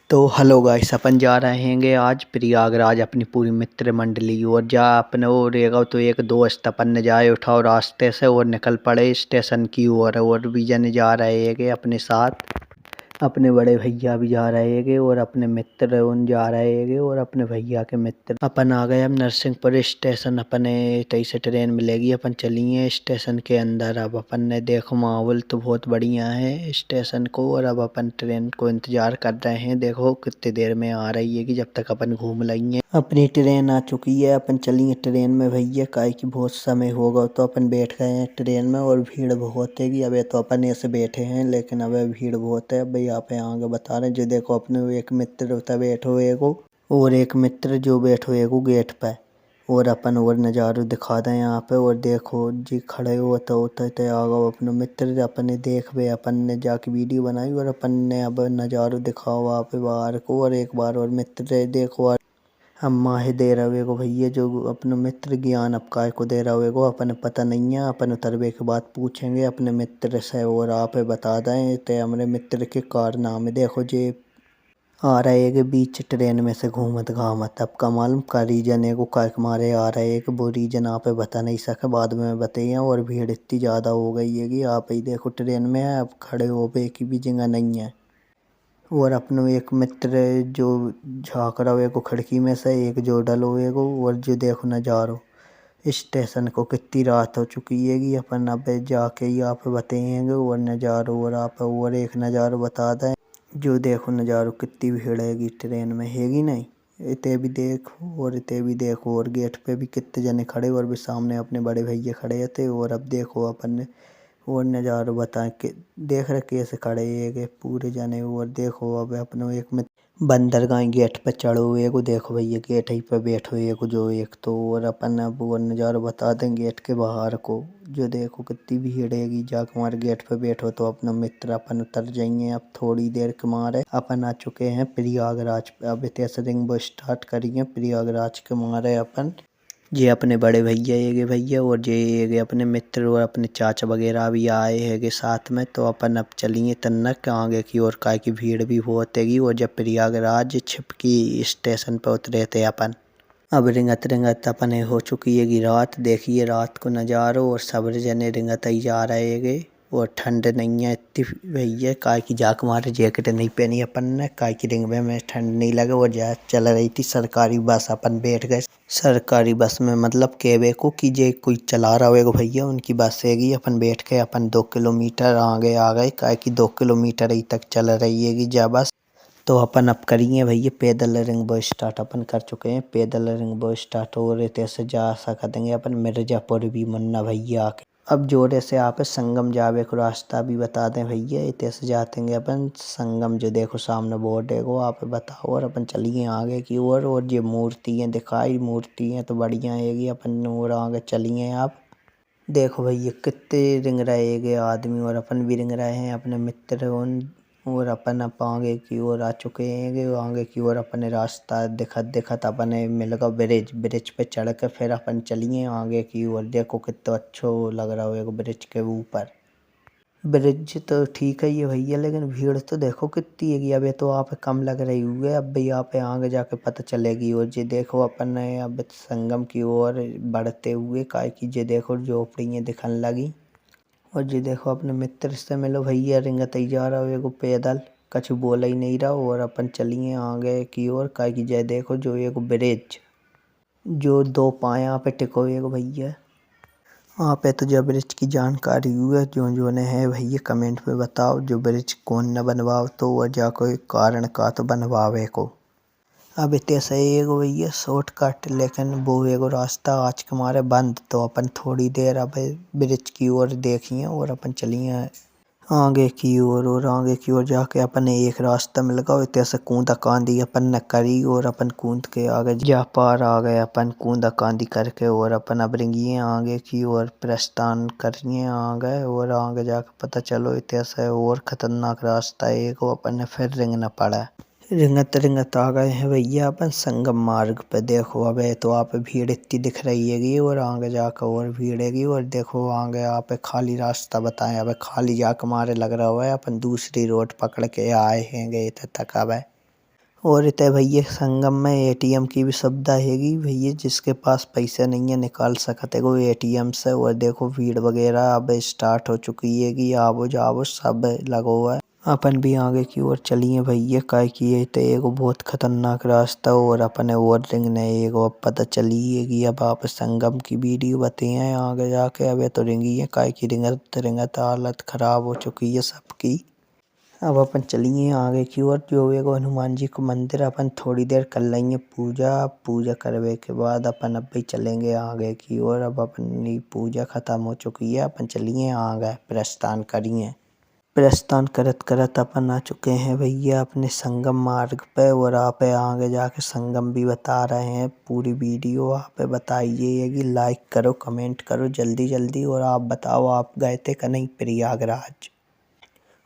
तो hello guys, अपन जा रहे हैंगे आज प्रयागराज अपनी पूरी मित्र मंडली। और जा अपने वो रहेगा तो एक दोस्त अपन ने जाए उठाओ रास्ते से और निकल पड़े स्टेशन की ओर। और भी जन जा रहे हैंगे अपने साथ, अपने बड़े भैया भी जा रहे हैंगे और अपने मित्र उन जा रहे हैंगे और अपने भैया के मित्र। अपन आ गए हम नरसिंहपुर स्टेशन। अपने तई से ट्रेन मिलेगी, अपन चलिए स्टेशन के अंदर। अब अपन ने देखो माहौल तो बहुत बढ़िया है स्टेशन को, और अब अपन ट्रेन को इंतजार कर रहे हैं। देखो कितनी देर में आ रही है कि जब तक अपन घूम लेंगे। अपनी ट्रेन आ चुकी है, अपन चलिए ट्रेन में भैया, काहे की बहुत समय होगा तो अपन बैठ गए हैं ट्रेन में। और भीड़ बहुत है कि अब तो अपन ऐसे बैठे हैं, लेकिन अब भीड़ बहुत है। अब यहाँ पे आगे बता रहे हैं जो देखो अपने एक मित्र होता बैठो एगो, और एक मित्र जो बैठो एगो गेट पे। और अपन और नज़ारो दिखा दें यहाँ पे। और देखो जी खड़े होते होते आगे अपने मित्र अपने देख बे, अपन ने जाके वीडियो बनाई और अपन ने अब नज़ारो दिखाओ वहाँ पे बाहर को। और एक बार और मित्र देखो अम्मा ही दे रहे को भैया जो अपने मित्र ज्ञान अब काय को दे रहे को अपन पता नहीं है। अपन उतरबे के बाद पूछेंगे अपने मित्र से और आप बता दें ते हमारे मित्र के कारनामे। देखो जे आ रहे है के बीच ट्रेन में से घूमत घामत। अब का मालूम का रीजन है को काय के मारे आ रहे है कि वो रीजन आप बता नहीं सके, बाद में बताइए। और भीड़ इतनी ज़्यादा हो गई है कि आप ही देखो ट्रेन में है, अब खड़े हो पे की भी जगह नहीं है। और अपनो एक मित्र जो झाँक रहा है को खिड़की में से, एक जो डलो है को। और जो देखो नज़ारो स्टेशन को, कितनी रात हो चुकी है कि अपन अब जाके ही आप बताएंगे और नज़ारो। और आप और एक नज़ारो बता दें जो देखो नज़ारो कितनी भीड़ हैगी ट्रेन में हैगी नहीं। इते भी देखो और इते भी देखो, और गेट पे भी कितने जने खड़े और भी सामने अपने बड़े भैया खड़े थे। और अब देखो अपन ने और नज़ारो बताए कि देख रहे कैसे खड़े है पूरे जने। और देखो अब अपने एक में बंदरगाह गेट पे चढ़ो एगो, देखो भैया गेट ही पे बैठो एगो जो एक तो। और अपन अब वो नज़ारा बता दें गेट के बाहर को, जो देखो कितनी भीड़ हैगी। जाके हमारे गेट पे बैठो तो अपना मित्र अपन उतर जाएंगे। अब थोड़ी देर के मारे अपन आ चुके हैं प्रयागराज पे। अब इतिहास रिंग वो स्टार्ट करिए प्रयागराज के मारे अपन। ये अपने बड़े भैया ये भैया और ये अपने मित्र और अपने चाचा वगैरह भी आए हैगे साथ में। तो अपन अब चलिए तन्नक आगे की ओर, काय की भीड़ भी बहुत हैगी। और जब प्रयागराज छिपकी स्टेशन पर उतरे थे अपन, अब रिंगत रिंगत अपने हो चुकी है रात। देखिए रात को नज़ारो, और सब जने रिंगत ही जा रहे हैगे। और ठंड नहीं है इतनी भैया, काय की जाक मारे जैकेट नहीं पहनी अपन ने, काय की रिंगबे में ठंड नहीं लगे। और जा चल रही थी सरकारी बस, अपन बैठ गए सरकारी बस में, मतलब केबे को कि जे कोई चला रहा होगा भैया उनकी बस हैगी। अपन बैठ के अपन 2 किलोमीटर आगे आ गए, काय की 2 किलोमीटर ही तक चल रही हैगी जा बस। तो अपन अब करिए भैया पैदल रिंगबो स्टार्ट। अपन कर चुके हैं पैदल रिंगबो स्टार्ट, और इतने से जा सकेंगे अपन मिर्जापुर भी मुन्ना भैया आके। अब जोरे से आप संगम जावे को रास्ता भी बता दें भैया, इतने से जाते हैं अपन संगम। जो देखो सामने बोर्ड है वो आप बताओ, और अपन चलिए आगे की ओर। और ये मूर्तियाँ दिखाई, मूर्तियाँ तो बढ़िया हैगी। अपन और आगे चलिए आप देखो भैया कितने रिंग रहे हैगे आदमी, और अपन भी रिंग रहे हैं अपने मित्र उन। और अपन अब आगे की ओर आ चुके हैं। आगे की ओर अपने रास्ता दिखत दिखत अपने मिल गया ब्रिज। ब्रिज पे चढ़ के फिर अपन चलिए आगे की ओर। देखो कितना अच्छा लग रहा है ब्रिज के ऊपर। ब्रिज तो ठीक है ये भैया, लेकिन भीड़ तो देखो कितनी है। अब ये तो आप कम लग रही हुई है, अब भी यहाँ पे आगे जाके पता चलेगी। और ये देखो अपन ने अब संगम की ओर बढ़ते हुए, काय की ये देखो झोपड़ियाँ दिखने लगी। और ये देखो अपने मित्र से मिलो भैया, रिंगत ही जा रहा हो एगो पैदल, कछु बोल ही नहीं रहा। और अपन चलिए आगे की ओर, काय की जय देखो जो एगो ब्रिज जो 2 पाया पे टिको एगो भैया। वहाँ पे तो जो ब्रिज की जानकारी हुई है जो ने है भैया कमेंट में बताओ, जो ब्रिज कौन न बनवाओ तो वह जा कोई कारण का तो बनवावे को। अब इतने सही एगो भैया शॉर्टकट, लेकिन वो एगो रास्ता आज के मारे बंद। तो अपन थोड़ी देर अब ब्रिज की ओर देखिए और अपन चलिए आगे की ओर। और आगे की ओर जाके अपन एक रास्ता मिल गया, इतने से कूदा कांदी अपन न करी। और अपन कूद के आगे जा पार आ गए अपन कूदा कांदी करके। और अपन अब रिंगिए आगे की ओर प्रस्थान करिए आगे। और आगे जाके पता चलो इतने से और खतरनाक रास्ता है एक, अपन ने फिर रिंगना पड़ा। रिंगत रिंगत आ गए हैं भैया अपन संगम मार्ग पे। देखो अब तो आप भीड़ इतनी दिख रही हैगी, और आगे जाकर और भीड़ हैगी। और देखो आगे आप खाली रास्ता बताएं, अब खाली जाकर मारे लग रहा हुआ है अपन दूसरी रोड पकड़ के आए हैं गए थे तक अब और इतने भैया संगम में एटीएम की भी सुविधा हैगी भैया, जिसके पास पैसे नहीं है निकाल सकते वो एटीएम से। और देखो भीड़ वगैरह अब स्टार्ट हो चुकी है कि आवो जावो सब लगा हुआ है। अपन भी आगे की ओर चलिए भैया, काय की ये तो एगो बहुत खतरनाक रास्ता और अपने और रिंग ने एगो पता चली है कि अब आप संगम की वीडियो बताए आगे जाके। अब तो रिंगी है काय की रिंगत रिंगत हालत खराब हो चुकी है सबकी। अब अपन चलिए आगे की ओर, जो एगो हनुमान जी को मंदिर अपन थोड़ी देर कर लेंगे पूजा। पूजा करवे के बाद अपन अब भी चलेंगे आगे की ओर। अब अपनी पूजा खत्म हो चुकी है, अपन चलिए आगे प्रस्थान करिए। प्रस्थान करत करत अपन आ चुके हैं भैया अपने संगम मार्ग पे। और आप आगे जाके संगम भी बता रहे हैं। पूरी वीडियो आप बताइए कि लाइक करो कमेंट करो जल्दी जल्दी। और आप बताओ आप गए थे कि नहीं प्रयागराज,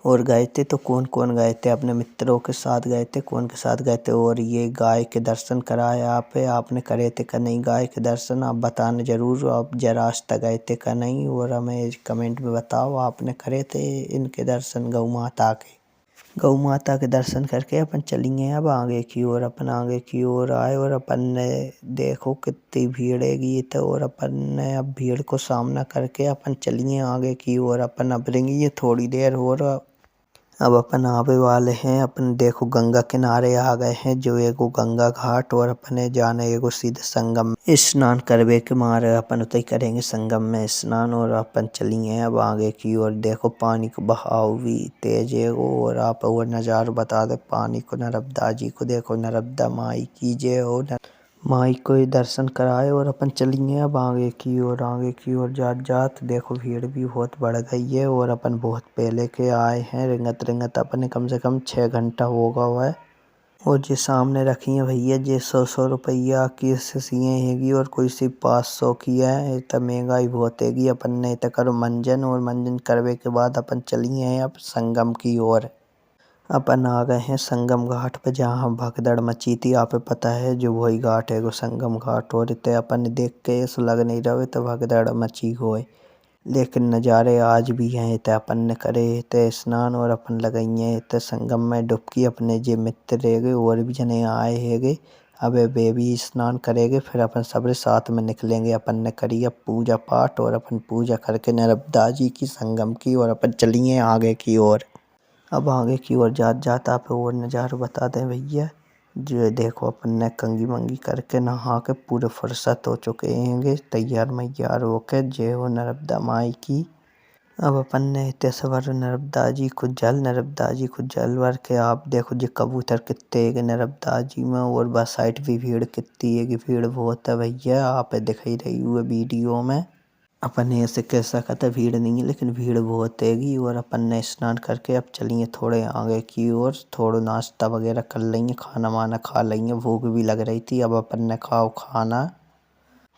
और गए थे तो कौन कौन गए थे? अपने मित्रों के साथ गए थे, कौन के साथ गए थे? और ये गाय के दर्शन कराए आपने करे थे कि नहीं गाय के दर्शन? आप बताना जरूर आप जरा आज तक गए थे कि नहीं, और हमें कमेंट में बताओ आपने करे थे इनके दर्शन गौ माता के। गौ माता के दर्शन करके अपन चलेंगे अब आगे की ओर। अपन आगे की ओर आए और अपन ने देखो कितनी भीड़ हैगी तो, और अपन ने अब भीड़ को सामना करके अपन चलिए आगे की ओर। अपन अब रेंगे थोड़ी देर और अब अपन आवे वाले हैं। अपन देखो गंगा किनारे आ गए हैं, जो एगो गंगा घाट। और अपने जाने एगो सीधे संगम में स्नान करवे के मारे अपन उतई करेंगे संगम में स्नान। और अपन चलिए अब आगे की ओर। देखो पानी का बहाव भी तेज है और आप और नज़ारा बता दे पानी को। नर्मदा जी को देखो, नर्मदा माई की जय हो। माई को दर्शन कराए और अपन चलेंगे अब आगे की ओर। आगे की ओर जात जात देखो भीड़ भी बहुत बढ़ गई है, और अपन बहुत पहले के आए हैं। रिंगत रिंगत अपने कम से कम 6 घंटा होगा हुआ है। और जो सामने रखी है भैया जे 100 रुपया की शीशियाँ हैगी, और कोई सी 500 की है। तो महंगाई बहुत हैगी। अपन ने तो करो मंजन, और मंजन करवे के बाद अपन चलिए अब संगम की ओर। अपन आ गए हैं संगम घाट पे, जहाँ भगदड़ मची थी। आप पता है जो वही घाट है वो संगम घाट। और इतने अपन देख के ऐसा लग नहीं रहा तो भगदड़ मची होए, लेकिन नज़ारे आज भी हैं। इतने अपन ने करे इतने स्नान, और अपन लगाइए इतने संगम में डुबकी। अपने जे मित्र रहेगे और भी जने आए हैगे, अब वे भी स्नान करेंगे। फिर अपन सबरे साथ में निकलेंगे। अपन ने करी अब पूजा पाठ, और अपन पूजा करके नर्मदा जी की संगम की, और अपन चलिए आगे की ओर। अब आगे की ओर जात जात आप और नज़ारा बता दें भैया। जो देखो अपन ने कंगी मंगी करके नहा के पूरे फुर्सत हो चुके हैंगे, तैयार मैयार होके। जय हो नर्मदा माई की। अब अपन ने इतने सवर नर्मदा जी को जल भर के। आप देखो जो कबूतर कितने है नर्मदा जी में। और बस साइड भी भीड़ कितनी है कि भीड़ बहुत है भैया, आप दिखाई रही हुई वीडियो में। अपन ऐसे कह सकते भीड़ नहीं है, लेकिन भीड़ बहुत हैगी। और अपन ने स्नान करके अब चलिए थोड़े आगे की ओर। थोड़ा नाश्ता वगैरह कर लेंगे, खाना वाना खा लेंगे, भूख भी लग रही थी। अब अपन ने खाओ खाना।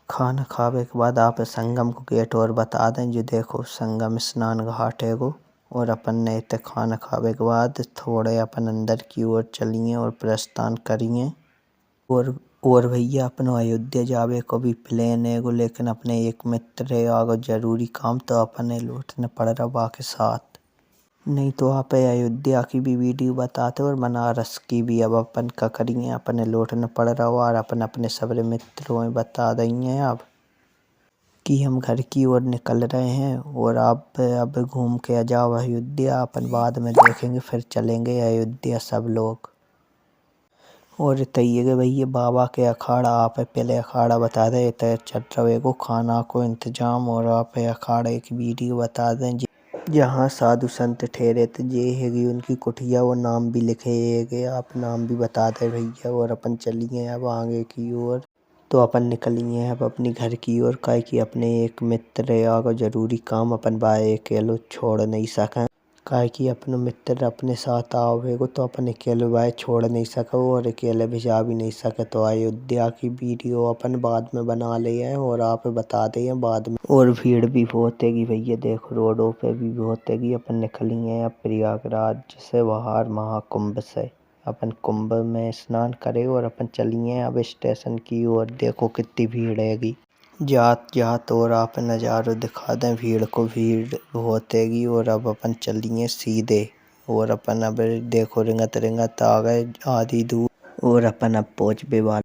खाना खावे के बाद आप संगम को गेट और बता दें। जो देखो संगम स्नान घाट है वो। और अपन ने इतने खाना खावे के बाद थोड़े अपन अंदर की ओर चलिए और प्रस्थान करिए। और भैया अपनो अयोध्या जावे को भी प्लान है, लेकिन अपने एक मित्र है आगो जरूरी काम, तो अपने लौटने पड़ रहा बाकी साथ। नहीं तो आप अयोध्या की भी वीडियो बताते और बनारस की भी। अब अपन का करिए, अपने लौटने पड़ रहा हो, और अपन अपने सबरे मित्रों में बता देंगे अब कि हम घर की ओर निकल रहे हैं। और आप अब घूम के आ जाओ अयोध्या, अपन बाद में देखेंगे फिर चलेंगे अयोध्या सब लोग। और तैये भैया बाबा के अखाड़ा आप पहले अखाड़ा बता दें। तो चल रहे को खाना को इंतजाम, और आप अखाड़े की वीडियो बता दें जहाँ साधु संत ठहरे थे जे हैगी उनकी कुटिया। वो नाम भी लिखे हैगे, आप नाम भी बता दें भैया। और अपन चलिए अब आगे की ओर। तो अपन निकलिए अब अपनी घर की ओर, काहे कि अपने एक मित्र है आगो जरूरी काम। अपन बाय अकेलो छोड़ नहीं सकें, काहे कि अपने मित्र अपने साथ आओगे तो अपन अकेले भाई छोड़ नहीं सको, और अकेले भिजा भी नहीं सके। तो अयोध्या की वीडियो अपन बाद में बना ले हैं, और आप बता दें बाद में। और भीड़ भी बहुत हैगी भैया, देखो रोडों पे भी बहुत हैगी। अपन निकलेंगे अब प्रयागराज से बाहर महाकुंभ से। अपन कुंभ में स्नान करें और अपन चलिए अब स्टेशन की ओर। देखो कितनी भीड़ हैगी जात जात, और आप नज़ारा दिखा दें भीड़ को। भीड़ बहुत हैगी, और अब अपन चलिए सीधे। और अपन अब देखो रिंगत रिंगत आ गए आधी दूर। और अपन अब पहुँचबे वाले।